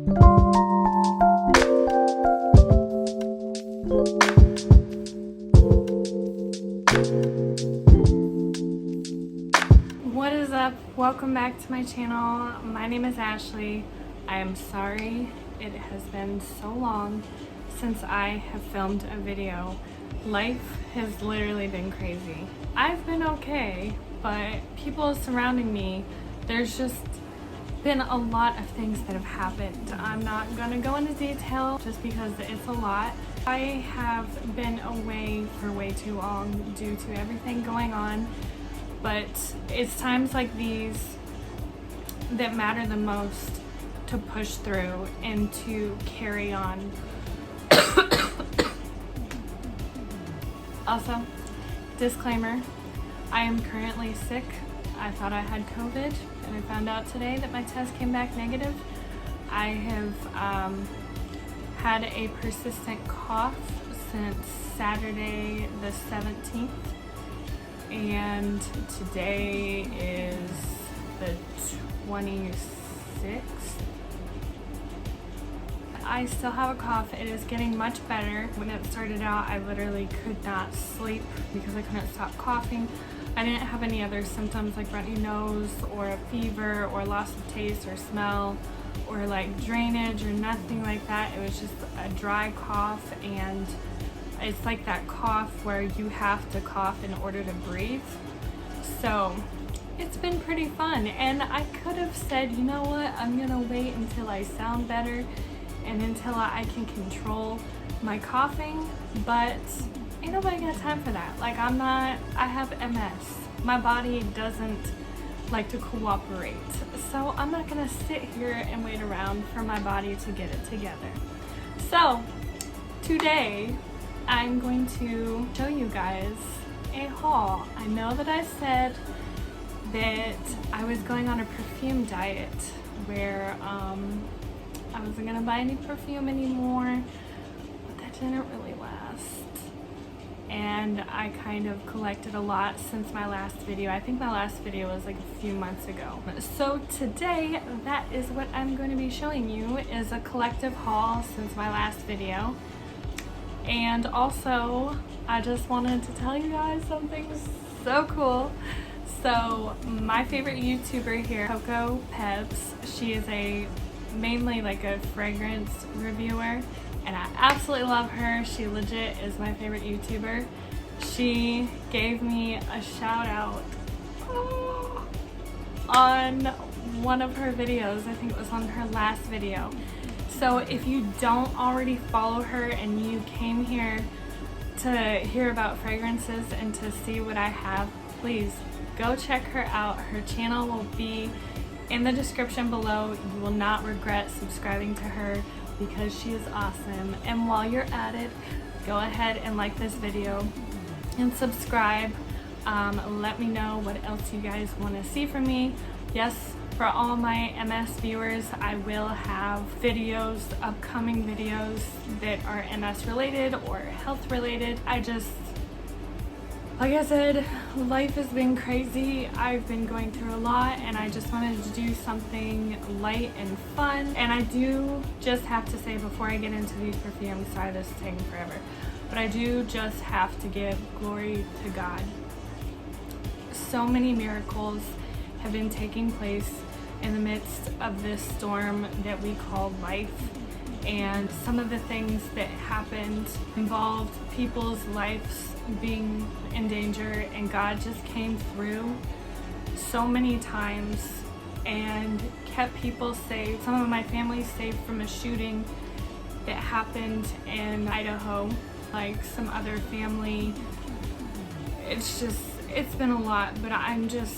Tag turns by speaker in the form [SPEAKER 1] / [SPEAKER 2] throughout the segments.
[SPEAKER 1] What is up? Welcome back to my channel. My name is Ashley. I am sorry it has been so long since I have filmed a video. Life has literally been crazy. I've been okay, but people surrounding me, there's just been a lot of things that have happened. I'm not gonna go into detail just because it's a lot. I have been away for way too long due to everything going on, but it's times like these that matter the most to push through and to carry on. Also, disclaimer, I am currently sick. I thought I had COVID and I found out today that my test came back negative. I have had a persistent cough since Saturday the 17th, and today is the 26th. I still have a cough. It is getting much better. When it started out, I literally could not sleep because I couldn't stop coughing. I didn't have any other symptoms like runny nose or a fever or loss of taste or smell or like drainage or nothing like that. It was just a dry cough, and it's like that cough where you have to cough in order to breathe. So it's been pretty fun, and I could have said, you know what, I'm gonna wait until I sound better and until I can control my coughing, but ain't nobody got time for that. Like, I have MS. My body doesn't like to cooperate. So I'm not gonna sit here and wait around for my body to get it together. So today I'm going to show you guys a haul. I know that I said that I was going on a perfume diet where I wasn't gonna buy any perfume anymore, but that didn't really last. And I kind of collected a lot since my last video. I think my last video was like a few months ago. So today, that is what I'm going to be showing you, is a collective haul since my last video. And also, I just wanted to tell you guys something so cool. So my favorite YouTuber here, Coco Peps, she is mainly like a fragrance reviewer, and I absolutely love her. She legit is my favorite YouTuber. She gave me a shout out on one of her videos. I think it was on her last video. So if you don't already follow her and you came here to hear about fragrances and to see what I have, please go check her out. Her channel will be in the description below. You will not regret subscribing to her because she is awesome. And while you're at it, go ahead and like this video and subscribe. Let me know what else you guys want to see from me. Yes, for all my MS viewers, I will have videos, upcoming videos that are MS related or health related. Like I said, life has been crazy. I've been going through a lot, and I just wanted to do something light and fun. And I do just have to say, before I get into these perfumes, sorry this is taking forever, but I do just have to give glory to God. So many miracles have been taking place in the midst of this storm that we call life. And some of the things that happened involved people's lives being in danger, and God just came through so many times and kept people safe. Some of my family safe from a shooting that happened in Idaho, like some other family. It's been a lot, but I'm just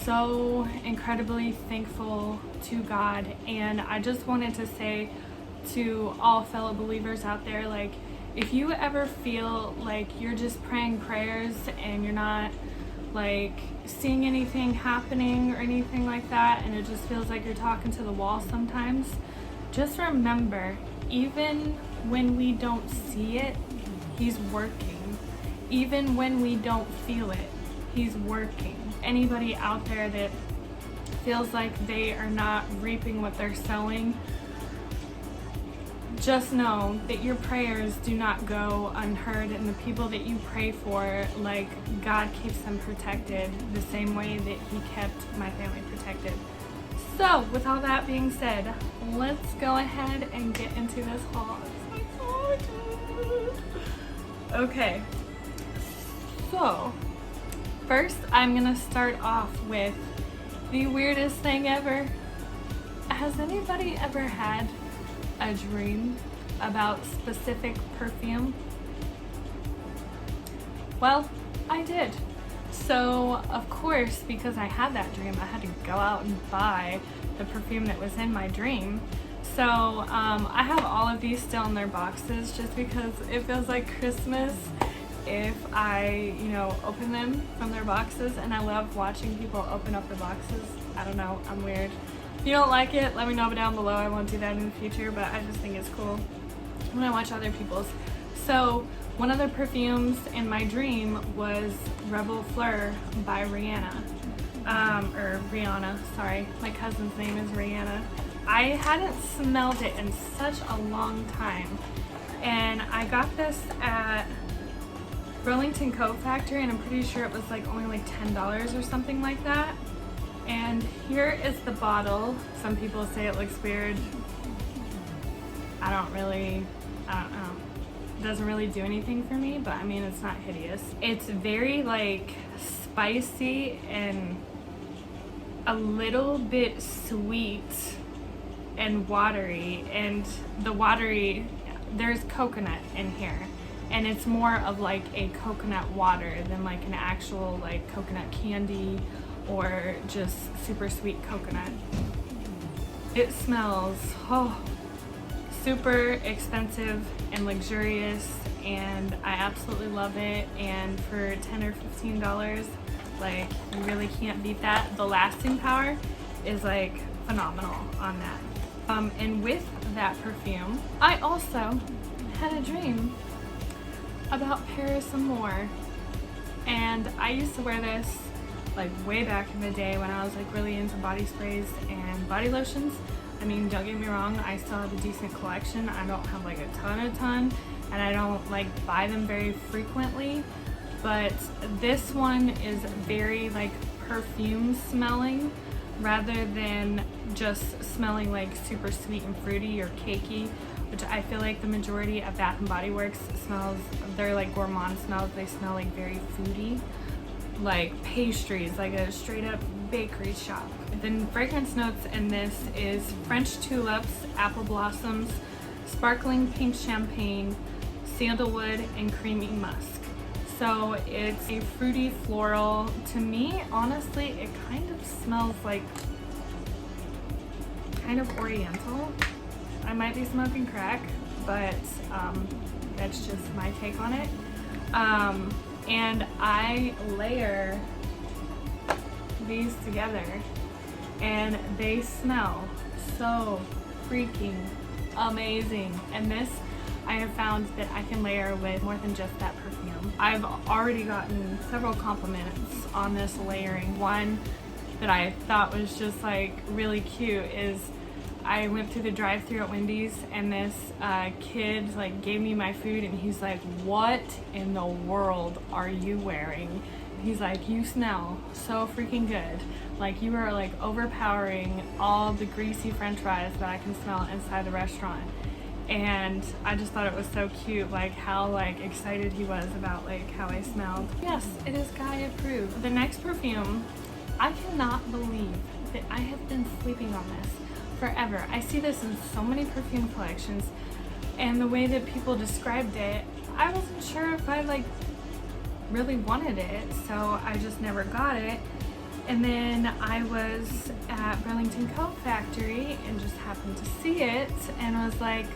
[SPEAKER 1] so incredibly thankful to God. And I just wanted to say to all fellow believers out there, like, if you ever feel like you're just praying prayers and you're not like seeing anything happening or anything like that, and it just feels like you're talking to the wall sometimes, just remember, even when we don't see it, He's working. Even when we don't feel it, He's working. Anybody out there that feels like they are not reaping what they're sowing, just know that your prayers do not go unheard, and the people that you pray for, like, God keeps them protected the same way that he kept my family protected. So with all that being said, let's go ahead and get into this haul. I'm so excited. Okay, so first I'm gonna start off with the weirdest thing ever. Has anybody ever had a dream about specific perfume? Well, I did. So of course, because I had that dream, I had to go out and buy the perfume that was in my dream. So I have all of these still in their boxes just because it feels like Christmas if I, you know, open them from their boxes, and I love watching people open up the boxes. I don't know, I'm weird. If you don't like it, let me know down below. I won't do that in the future, but I just think it's cool when I watch other people's. So one of the perfumes in my dream was Reb'l Fleur by Rhianna. Or Rhianna, sorry. My cousin's name is Rhianna. I hadn't smelled it in such a long time. And I got this at Burlington Coat Factory, and I'm pretty sure it was like only like $10 or something like that. And here is the bottle. Some people say it looks weird. I don't know. It doesn't really do anything for me, but I mean, it's not hideous. It's very like spicy and a little bit sweet and watery, and the watery, there's coconut in here, and it's more of like a coconut water than like an actual like coconut candy or just super sweet coconut. It smells super expensive and luxurious, and I absolutely love it. And for $10 or $15, like, you really can't beat that. The lasting power is like phenomenal on that. And with that perfume, I also had a dream about Paris Amor, and I used to wear this like way back in the day when I was like really into body sprays and body lotions. I mean, don't get me wrong, I still have a decent collection. I don't have like a ton, and I don't like buy them very frequently, but this one is very like perfume smelling rather than just smelling like super sweet and fruity or cakey, which I feel like the majority of Bath & Body Works smells, they're like gourmand smells. They smell like very foodie, like pastries, like a straight up bakery shop. The fragrance notes in this is French tulips, apple blossoms, sparkling pink champagne, sandalwood, and creamy musk. So it's a fruity floral. To me, honestly, it kind of smells like kind of oriental. I might be smoking crack, but that's just my take on it. And I layer these together, and they smell so freaking amazing. And this, I have found that I can layer with more than just that perfume. I've already gotten several compliments on this layering. One that I thought was just like really cute is I went through the drive-thru at Wendy's, and this kid like gave me my food, and he's like, "What in the world are you wearing?" He's like, "You smell so freaking good. Like, you are like overpowering all the greasy french fries that I can smell inside the restaurant." And I just thought it was so cute, like how like excited he was about like how I smelled. Yes, it is guy approved. The next perfume, I cannot believe that I have been sleeping on this forever. I see this in so many perfume collections, and the way that people described it, I wasn't sure if I like really wanted it, so I just never got it. And then I was at Burlington Coat Factory and just happened to see it, and I was like,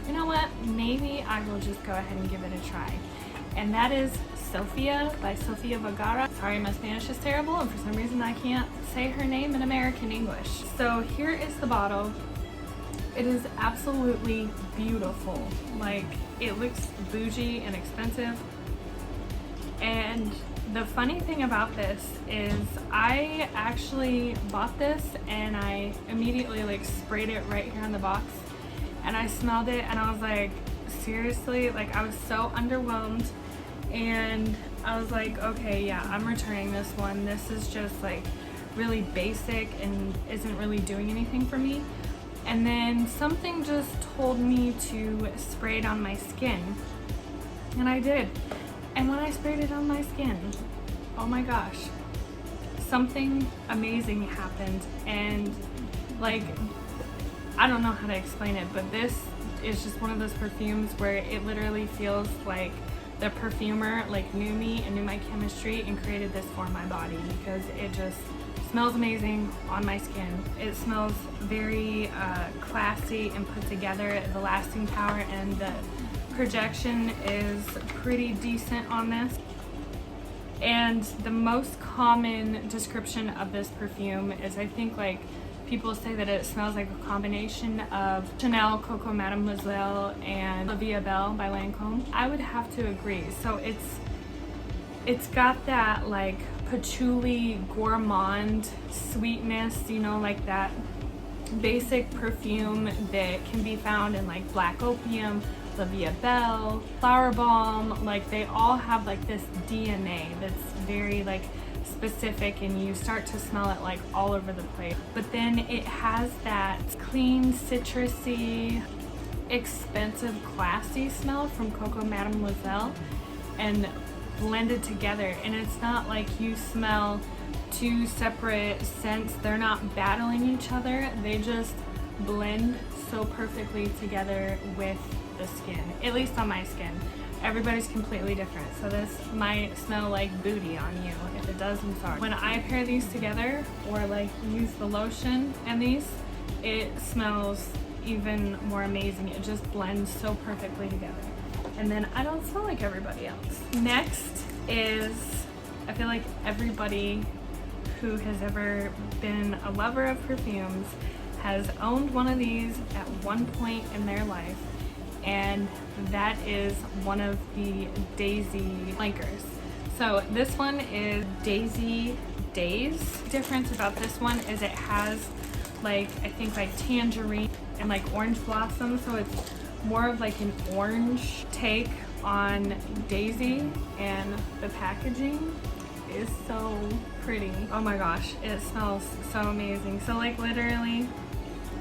[SPEAKER 1] you know what, maybe I will just go ahead and give it a try. And that is Sofia by Sofia Vergara. Sorry, my Spanish is terrible, and for some reason I can't say her name in American English. So here is the bottle. It is absolutely beautiful. Like, it looks bougie and expensive. And the funny thing about this is I actually bought this and I immediately like sprayed it right here in the box. and I smelled it and I was like, seriously? Like, I was so underwhelmed, and I was like, okay, yeah, I'm returning this one. This is just like really basic and isn't really doing anything for me. And then something just told me to spray it on my skin, and I did. And when I sprayed it on my skin, oh my gosh, something amazing happened. And like, I don't know how to explain it, but this is just one of those perfumes where it literally feels like the perfumer like knew me and knew my chemistry and created this for my body, because it just smells amazing on my skin. It smells very classy and put together. The lasting power and the projection is pretty decent on this. And the most common description of this perfume is, I think, like, people say that it smells like a combination of Chanel, Coco Mademoiselle, and Olivia Belle by Lancome. I would have to agree. So it's got that like patchouli gourmand sweetness, you know, like that basic perfume that can be found in like Black Opium, Olivia Belle, Flower Bomb. Like, they all have like this DNA that's very like specific, and you start to smell it like all over the place. But then it has that clean, citrusy, expensive, classy smell from Coco Mademoiselle and blended together. And it's not like you smell two separate scents. They're not battling each other. They just blend so perfectly together with the skin, at least on my skin. Everybody's completely different, so this might smell like booty on you. If it does, I'm sorry. When I pair these together, or like use the lotion and these, it smells even more amazing. It just blends so perfectly together. And then I don't smell like everybody else. Next is, I feel like everybody who has ever been a lover of perfumes has owned one of these at one point in their life, and that is one of the Daze flankers. So this one is Daze. The difference about this one is it has like, I think like tangerine and like orange blossom, so it's more of like an orange take on Daze, and the packaging is so pretty. Oh my gosh, it smells so amazing. So like, literally,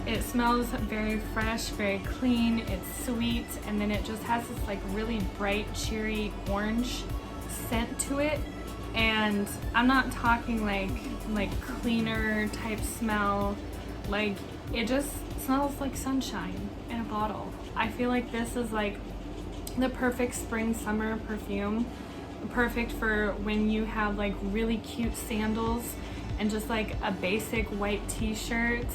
[SPEAKER 1] it smells very fresh, very clean, it's sweet, and then it just has this like really bright, cheery orange scent to it. And I'm not talking like cleaner type smell, like, it just smells like sunshine in a bottle. I feel like this is like the perfect spring summer perfume, perfect for when you have like really cute sandals and just like a basic white t-shirt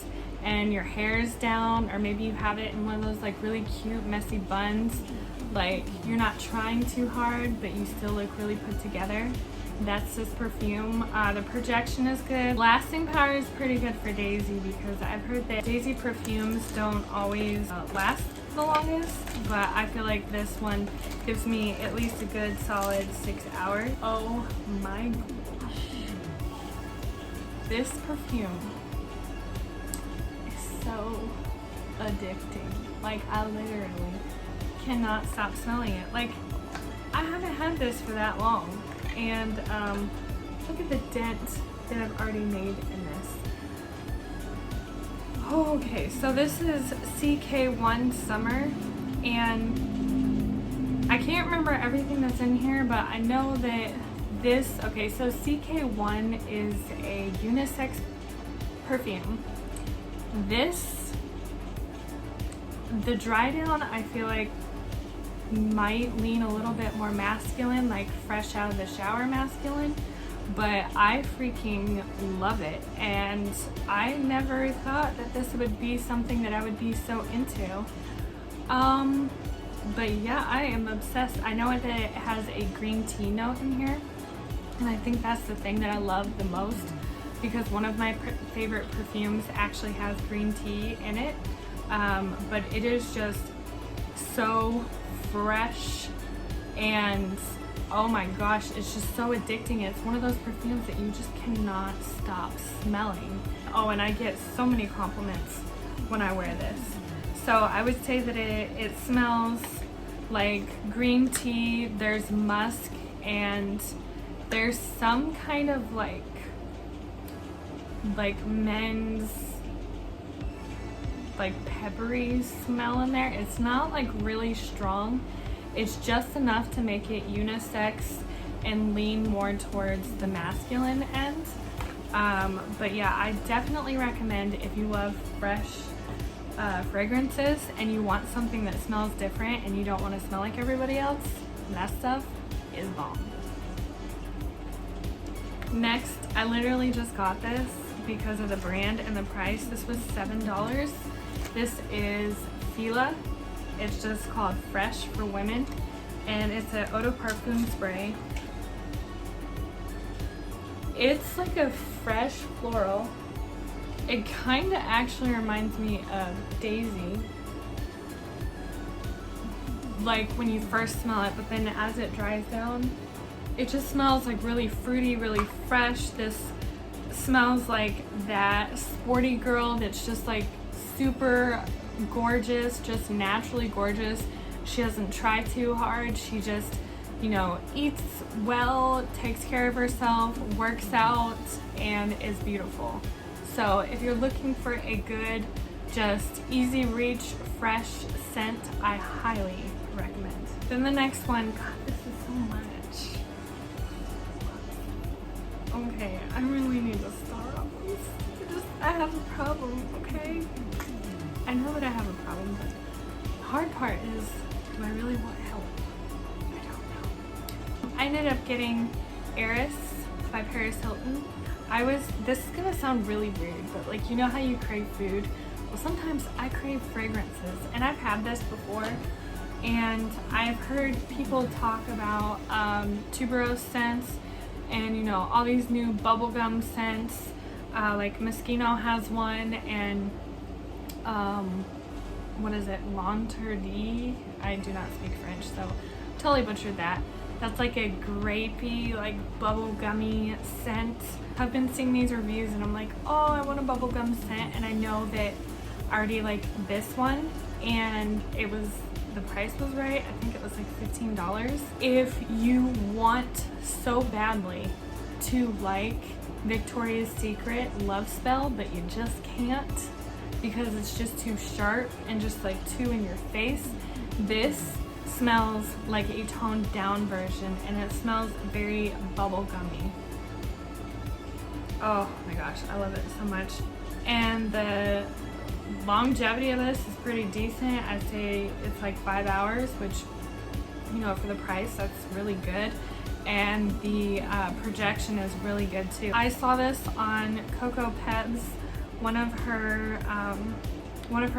[SPEAKER 1] and your hair's down, or maybe you have it in one of those like really cute messy buns. Like, you're not trying too hard, but you still look really put together. That's this perfume. The projection is good. Lasting power is pretty good for Daze, because I've heard that Daze perfumes don't always last the longest, but I feel like this one gives me at least a good solid 6 hours. Oh my gosh. This perfume so addicting. Like, I literally cannot stop smelling it. Like, I haven't had this for that long, and look at the dent that I've already made in this. Okay, so this is CK1 Summer, and I can't remember everything that's in here, but I know that this, okay, so CK1 is a unisex perfume. This, the dry down, I feel like might lean a little bit more masculine, like fresh out of the shower masculine, but I freaking love it. And I never thought that this would be something that I would be so into. But yeah, I am obsessed. I know that it has a green tea note in here, and I think that's the thing that I love the most, because one of my favorite perfumes actually has green tea in it. But it is just so fresh, and oh my gosh, it's just so addicting. It's one of those perfumes that you just cannot stop smelling. Oh, and I get so many compliments when I wear this. So I would say that it smells like green tea, there's musk, and there's some kind of like men's like peppery smell in there. It's not like really strong. It's just enough to make it unisex and lean more towards the masculine end. But yeah, I definitely recommend if you love fresh fragrances and you want something that smells different and you don't want to smell like everybody else, that stuff is bomb. Next, I literally just got this because of the brand and the price. This was $7. This is Fila. It's just called Fresh for Women, and it's an eau de parfum spray. It's like a fresh floral. It kind of actually reminds me of Daze, like when you first smell it, but then as it dries down, it just smells like really fruity, really fresh. This smells like that sporty girl that's just like super gorgeous, just naturally gorgeous. She doesn't try too hard. She just, you know, eats well, takes care of herself, works out, and is beautiful. So if you're looking for a good, just easy reach, fresh scent, I highly recommend. Then the next one, God, this is so much. Okay, I really need to stop. I have a problem, okay? I know that I have a problem, but the hard part is, do I really want help? I don't know. I ended up getting Heiress by Hilton. This is gonna sound really weird, but like, you know how you crave food? Well, sometimes I crave fragrances, and I've had this before, and I've heard people talk about tuberose scents, and you know, all these new bubblegum scents, like Moschino has one, and what is it, L'Interdit? I do not speak French, so totally butchered that. That's like a grapey, like bubblegummy scent. I've been seeing these reviews and I'm like, oh, I want a bubblegum scent, and I know that I already like this one, and the price was right. I think it was like $15. If you want so badly to like Victoria's Secret Love Spell, but you just can't because it's just too sharp and just like too in your face, this smells like a toned down version, and it smells very bubblegummy. Oh my gosh, I love it so much. And the longevity of this is pretty decent. I'd say it's like 5 hours, which, you know, for the price, that's really good. And the projection is really good too. I saw this on Coco Peb's one of her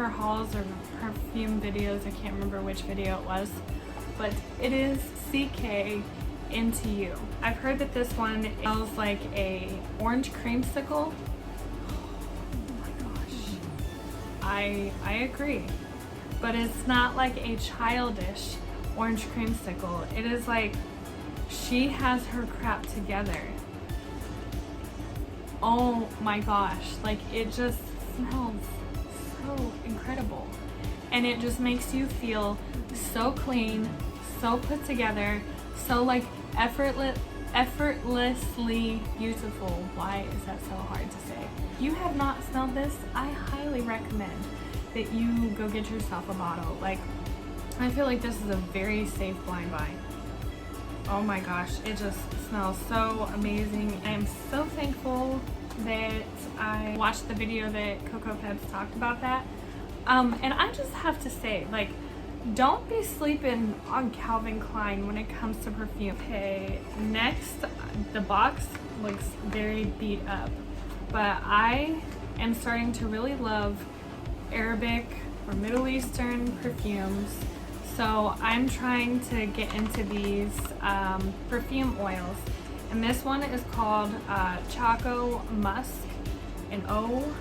[SPEAKER 1] hauls or perfume videos. I can't remember which video it was, but it is CK Into You. I've heard that this one smells like a orange creamsicle. I agree, but it's not like a childish orange creamsicle. It is like she has her crap together. Oh my gosh, like it just smells so incredible, and it just makes you feel so clean, so put together, so like effortlessly beautiful. Why is that so hard to say? If you have not smelled this, I highly recommend that you go get yourself a bottle. Like, I feel like this is a very safe blind buy. Oh my gosh, it just smells so amazing. I am so thankful that I watched the video that Coco Pebs talked about that. And I just have to say, like, don't be sleeping on Calvin Klein when it comes to perfume. Okay, next, the box looks very beat up, but I am starting to really love Arabic or Middle Eastern perfumes. So I'm trying to get into these perfume oils. And this one is called Choco Musk. And oh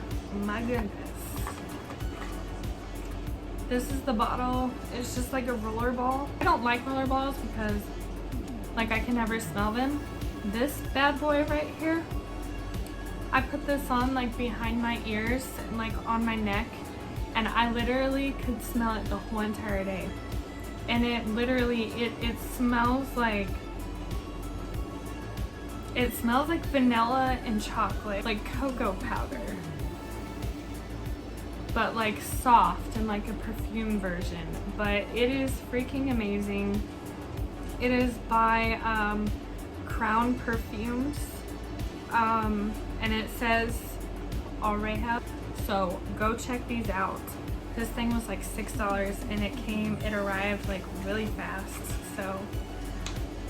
[SPEAKER 1] my goodness. This is the bottle. It's just like a roller ball. I don't like roller balls because like I can never smell them. This bad boy right here, I put this on like behind my ears and like on my neck, and I literally could smell it the whole entire day. And it literally, it smells like vanilla and chocolate, like cocoa powder, but like soft and like a perfume version. But it is freaking amazing. It is by Crown Perfumes, and it says Heiress, so go check these out. This thing was like $6 and it arrived like really fast. So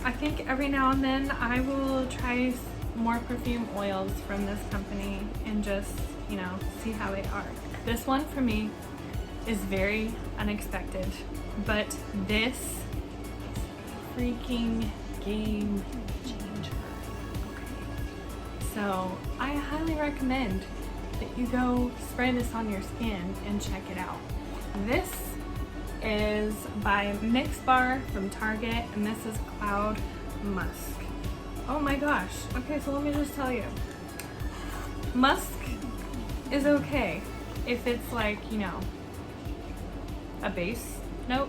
[SPEAKER 1] I think every now and then I will try more perfume oils from this company and just, you know, see how they are. This one for me is very unexpected, but this is a freaking game changer. Okay. So I highly recommend that you go spray this on your skin and check it out. This is by Mix Bar from Target, and this is Cloud Musk. Oh my gosh. Okay, so let me just tell you. Musk is okay if it's like, you know, a base note.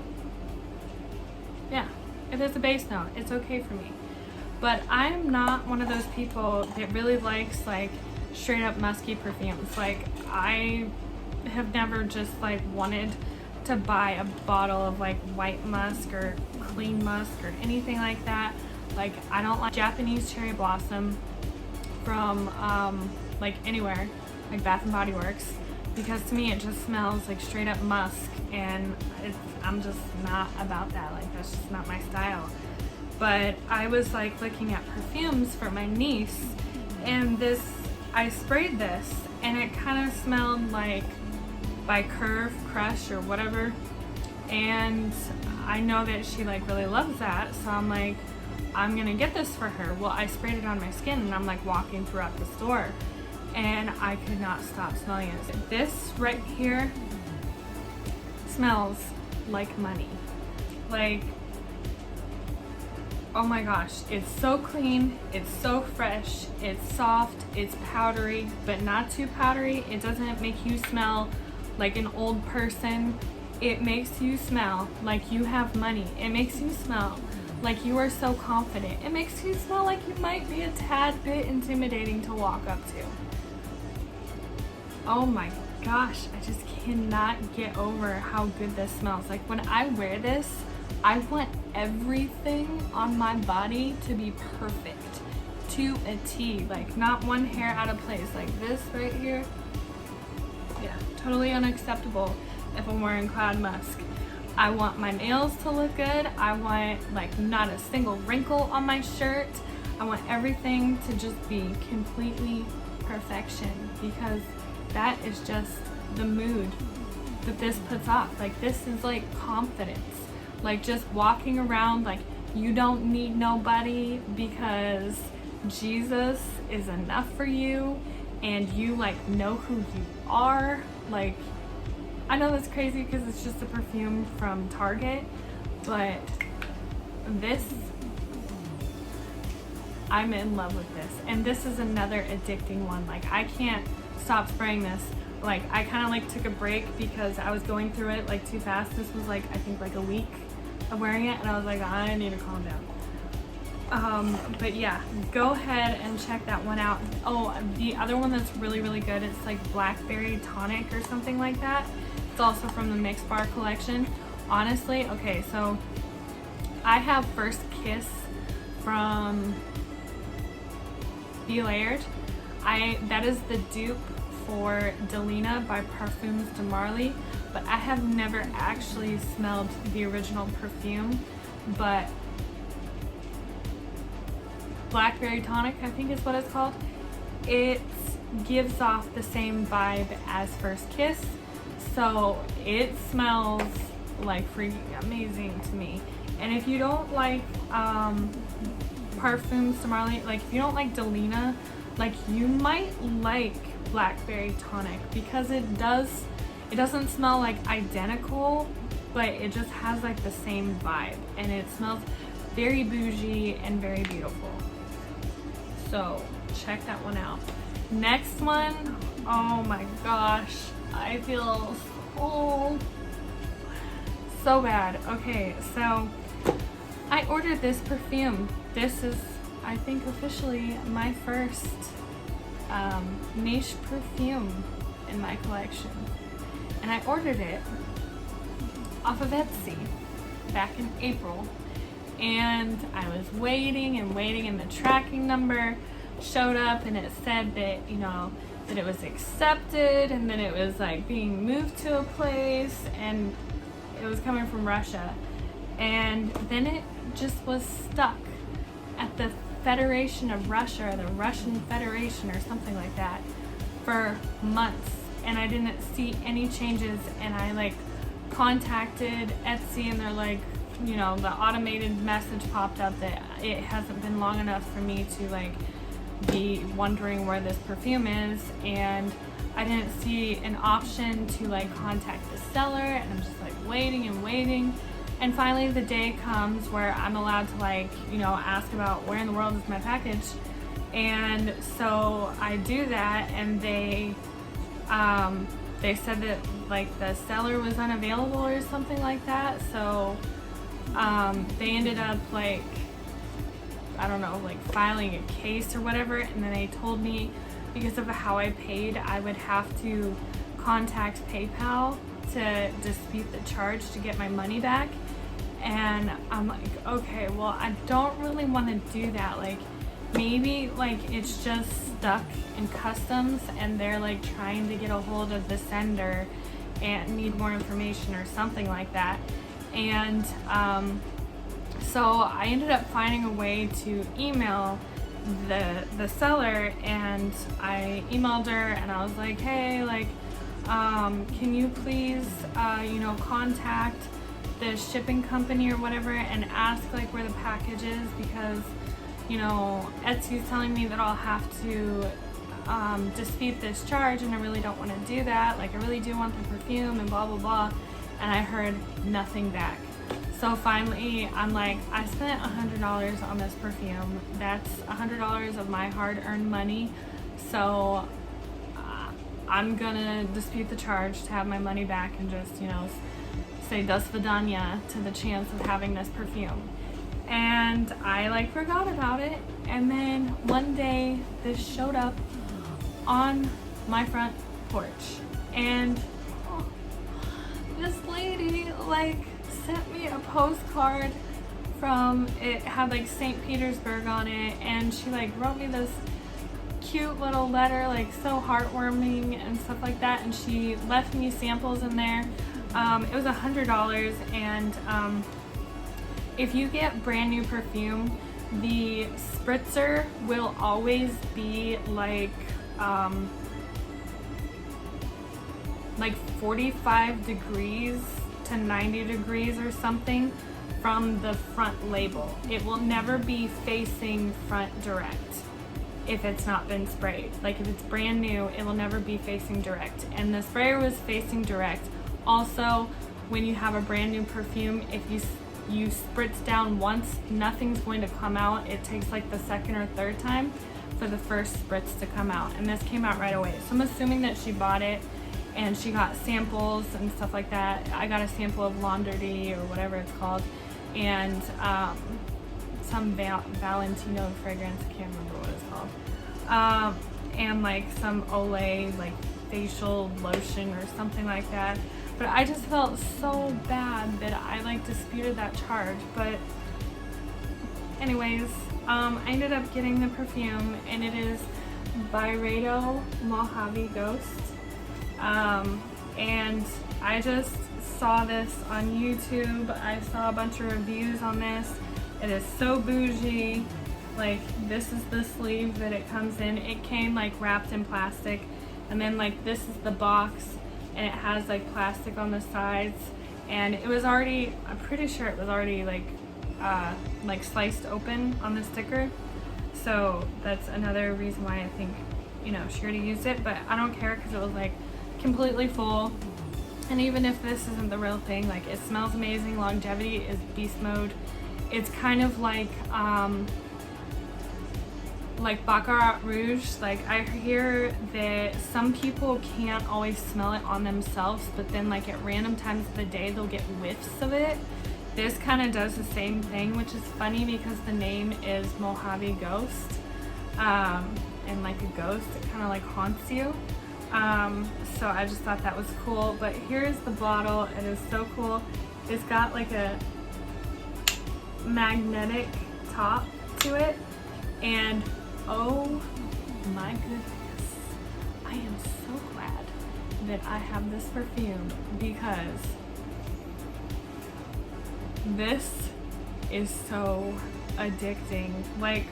[SPEAKER 1] Yeah, if it's a base note, it's okay for me. But I'm not one of those people that really likes like straight up musky perfumes. Like, I have never just like wanted to buy a bottle of like white musk or clean musk or anything like that. Like, I don't like Japanese cherry blossom from like anywhere, like Bath and Body Works, because to me it just smells like straight up musk, and I'm just not about that. Like, that's just not my style. But I was like looking at perfumes for my niece, and I sprayed this and it kind of smelled like by Curve Crush or whatever, and I know that she like really loves that, so I'm like, I'm gonna get this for her. Well, I sprayed it on my skin and I'm like walking throughout the store and I could not stop smelling it. This right here smells like money. Like, oh my gosh, it's so clean, it's so fresh, it's soft, it's powdery, but not too powdery. It doesn't make you smell like an old person. It makes you smell like you have money. It makes you smell like you are so confident. It makes you smell like you might be a tad bit intimidating to walk up to. Oh my gosh, I just cannot get over how good this smells. Like, when I wear this, I want everything on my body to be perfect to a T. Like, not one hair out of place. Like this right here, yeah, totally unacceptable if I'm wearing Cloud Musk. I want my nails to look good. I want like not a single wrinkle on my shirt. I want everything to just be completely perfection, because that is just the mood that this puts off. Like, this is like confidence. Like, just walking around like you don't need nobody because Jesus is enough for you and you like know who you are. Like, I know that's crazy because it's just a perfume from Target, but this, I'm in love with this. And this is another addicting one. Like, I can't stop spraying this. Like, I kind of like took a break because I was going through it like too fast. This was like, I think like a week of wearing it, and I was like, I need to calm down. But yeah, go ahead and check that one out. Oh, the other one that's really, really good, it's like Blackberry Tonic or something like that. It's also from the Mix Bar collection. Honestly, okay, so I have First Kiss from Fila. That is the dupe for Delina by Perfumes de Marly, but I have never actually smelled the original perfume. But Blackberry Tonic, I think is what it's called, it gives off the same vibe as First Kiss, so it smells like freaking amazing to me. And if you don't like Perfumes de Marly, like if you don't like Delina, like you might like Blackberry Tonic, because it doesn't smell like identical, but it just has like the same vibe, and it smells very bougie and very beautiful. So check that one out. Next one, oh my gosh, I feel Oh, so bad. Okay, so I ordered this perfume. This is, I think, officially my first niche perfume in my collection. And I ordered it off of Etsy back in April. And I was waiting and waiting, and the tracking number showed up, and it said that, you know, that it was accepted, and then it was like being moved to a place, and it was coming from Russia. And then it just was stuck at the Federation of Russia, or the Russian Federation, or something like that, for months. And I didn't see any changes, and I like contacted Etsy, and they're like, you know, the automated message popped up that it hasn't been long enough for me to like be wondering where this perfume is, and I didn't see an option to like contact the seller, and I'm just like waiting and waiting. And finally the day comes where I'm allowed to like, you know, ask about where in the world is my package. And so I do that, and they said that like the seller was unavailable or something like that. So they ended up like, I don't know, like filing a case or whatever. And then they told me because of how I paid, I would have to contact PayPal to dispute the charge to get my money back. And I'm like, okay, well, I don't really want to do that. Like, maybe like it's just stuck in customs, and they're like trying to get a hold of the sender and need more information or something like that. And so I ended up finding a way to email the seller, and I emailed her, and I was like, hey, like, can you please, you know, contact the shipping company or whatever and ask like where the package is, because, you know, Etsy's telling me that I'll have to dispute this charge, and I really don't want to do that. Like, I really do want the perfume and blah blah blah. And I heard nothing back. So finally I'm like, I spent $100 on this perfume. That's $100 of my hard-earned money. So I'm gonna dispute the charge to have my money back, and just, you know, say "do svidaniya" to the chance of having this perfume. And I like forgot about it, and then one day this showed up on my front porch, and this lady like sent me a postcard from, it had like St. Petersburg on it, and she like wrote me this cute little letter, like so heartwarming and stuff like that, and she left me samples in there. It was $100, and if you get brand new perfume, the spritzer will always be like 45 degrees to 90 degrees or something from the front label. It will never be facing front direct if it's not been sprayed. Like, if it's brand new, it will never be facing direct. And the sprayer was facing direct. Also, when you have a brand new perfume, if you spritz down once, nothing's going to come out. It takes like the second or third time for the first spritz to come out, and this came out right away. So I'm assuming that she bought it and she got samples and stuff like that. I got a sample of Laundry or whatever it's called, and some Valentino fragrance, I can't remember what it's called, and like some Olay like facial lotion or something like that. But I just felt so bad that I like disputed that charge. But anyways, I ended up getting the perfume, and it is Byredo Mojave Ghost. And I just saw this on YouTube. I saw a bunch of reviews on this. It is so bougie. Like, this is the sleeve that it comes in. It came like wrapped in plastic, and then like this is the box, and it has like plastic on the sides, and it was already, I'm pretty sure it was already like sliced open on the sticker. So that's another reason why I think, you know, she already used it, but I don't care because it was like completely full. And even if this isn't the real thing, like, it smells amazing. Longevity is beast mode. It's kind of like like Baccarat Rouge, like I hear that some people can't always smell it on themselves, but then like at random times of the day they'll get whiffs of it. This kind of does the same thing, which is funny because the name is Mojave Ghost, and like a ghost, it kind of like haunts you. So I just thought that was cool. But here's the bottle. It is so cool. It's got like a magnetic top to it, and oh my goodness, I am so glad that I have this perfume, because this is so addicting. Like,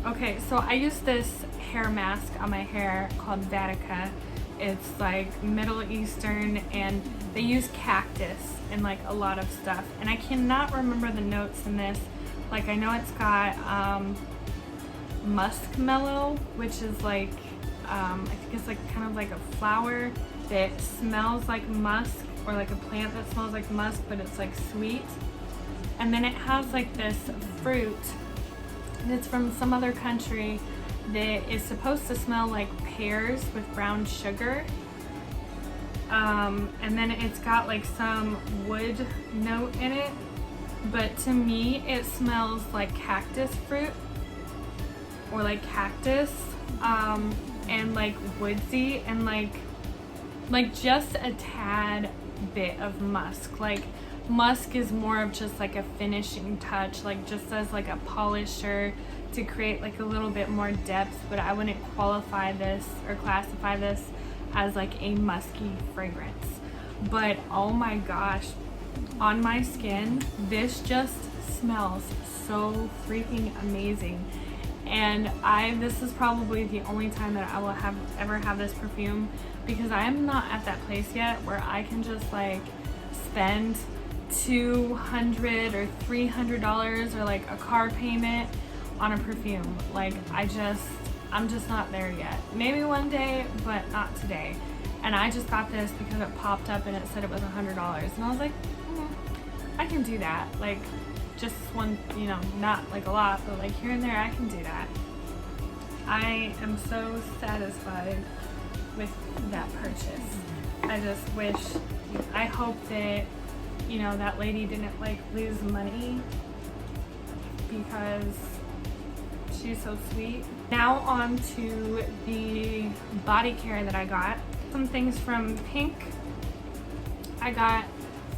[SPEAKER 1] okay, so I use this hair mask on my hair called Vatica. It's like Middle Eastern, and they use cactus in like a lot of stuff, and I cannot remember the notes in this. Like, I know it's got musk mellow, which is like I think it's like kind of like a flower that smells like musk, or like a plant that smells like musk, but it's like sweet. And then it has like this fruit that's from some other country that is supposed to smell like pears with brown sugar. And then it's got like some wood note in it, but to me it smells like cactus fruit, or like cactus, and like woodsy, and like just a tad bit of musk. Like, musk is more of just like a finishing touch, like just as like a polisher to create like a little bit more depth, but I wouldn't qualify this or classify this as like a musky fragrance. But oh my gosh, on my skin, this just smells so freaking amazing. And this is probably the only time that I will ever have this perfume, because I am not at that place yet where I can just like spend $200 or $300 or like a car payment on a perfume. Like, I'm just not there yet. Maybe one day, but not today. And I just got this because it popped up and it said it was $100, and I was like, I can do that. Like, just one, you know, not like a lot, but like here and there I can do that. I am so satisfied with that purchase. I just wish, I hope that, you know, that lady didn't like lose money, because she's so sweet. Now on to the body care that I got. Some things from Pink. I got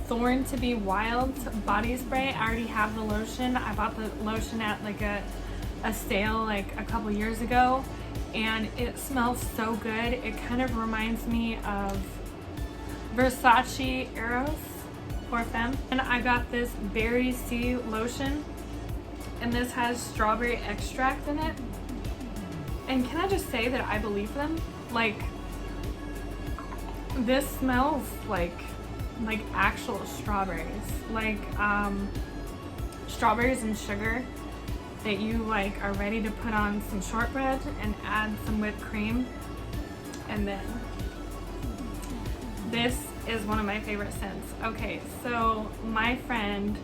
[SPEAKER 1] Thorn to Be Wild body spray. I already have the lotion. I bought the lotion at like a sale like a couple years ago, and it smells so good. It kind of reminds me of Versace Heiress Perfume. And I got this Berry Sea lotion, and this has strawberry extract in it. And can I just say that I believe them? Like, this smells like actual strawberries, like strawberries and sugar that you like are ready to put on some shortbread and add some whipped cream. And then this is one of my favorite scents. Okay, so my friend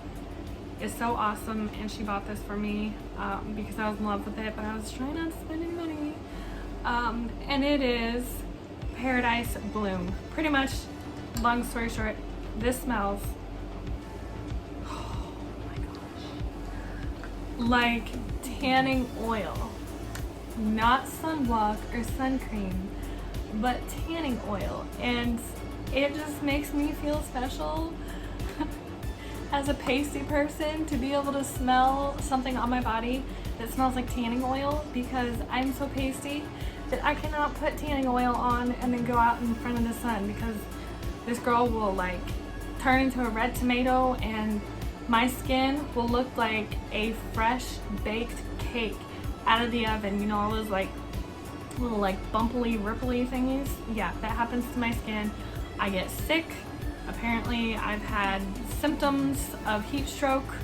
[SPEAKER 1] is so awesome, and she bought this for me because I was in love with it, but I was trying not to spend any money. And it is Paradise Bloom. Pretty much, long story short, this smells, oh my gosh, like tanning oil. Not sunblock or sun cream, but tanning oil. And it just makes me feel special as a pasty person to be able to smell something on my body that smells like tanning oil, because I'm so pasty that I cannot put tanning oil on and then go out in front of the sun, because this girl will like turn into a red tomato and my skin will look like a fresh baked cake out of the oven. You know, all those like little like bumpily ripply thingies? Yeah, that happens to my skin. I get sick. Apparently I've had symptoms of heat stroke.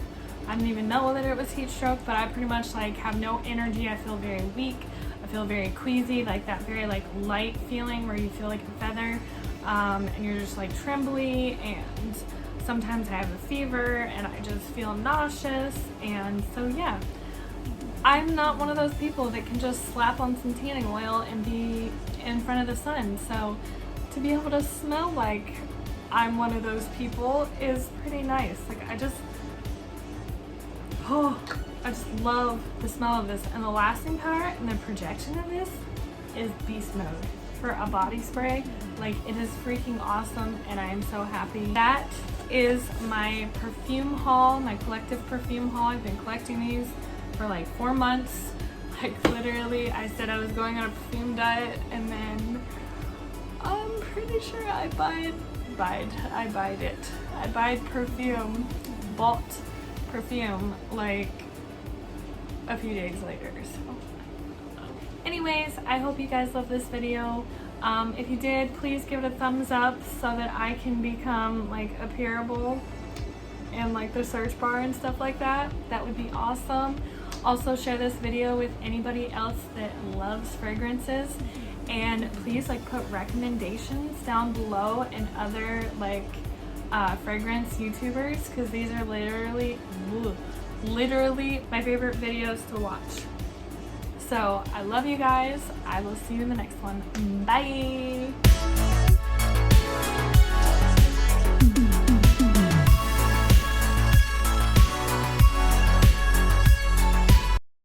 [SPEAKER 1] I didn't even know that it was heat stroke, but I pretty much like have no energy. I feel very weak. I feel very queasy, like that very like light feeling where you feel like a feather, and you're just like trembly, and sometimes I have a fever and I just feel nauseous. And so yeah, I'm not one of those people that can just slap on some tanning oil and be in front of the sun. So to be able to smell like I'm one of those people is pretty nice. Like I just love the smell of this. And the lasting power and the projection of this is beast mode for a body spray. Like it is freaking awesome and I am so happy. That is my perfume haul, my collective perfume haul. I've been collecting these for like 4 months. Like literally I said I was going on a perfume diet and then I'm pretty sure I bought perfume like a few days later. So anyways, I hope you guys love this video. If you did, please give it a thumbs up so that I can become like appearable in like the search bar and stuff like that. That would be awesome. Also share this video with anybody else that loves fragrances, and please like put recommendations down below and other like fragrance YouTubers, because these are literally my favorite videos to watch. So I love you guys. I will see you in the next one. Bye.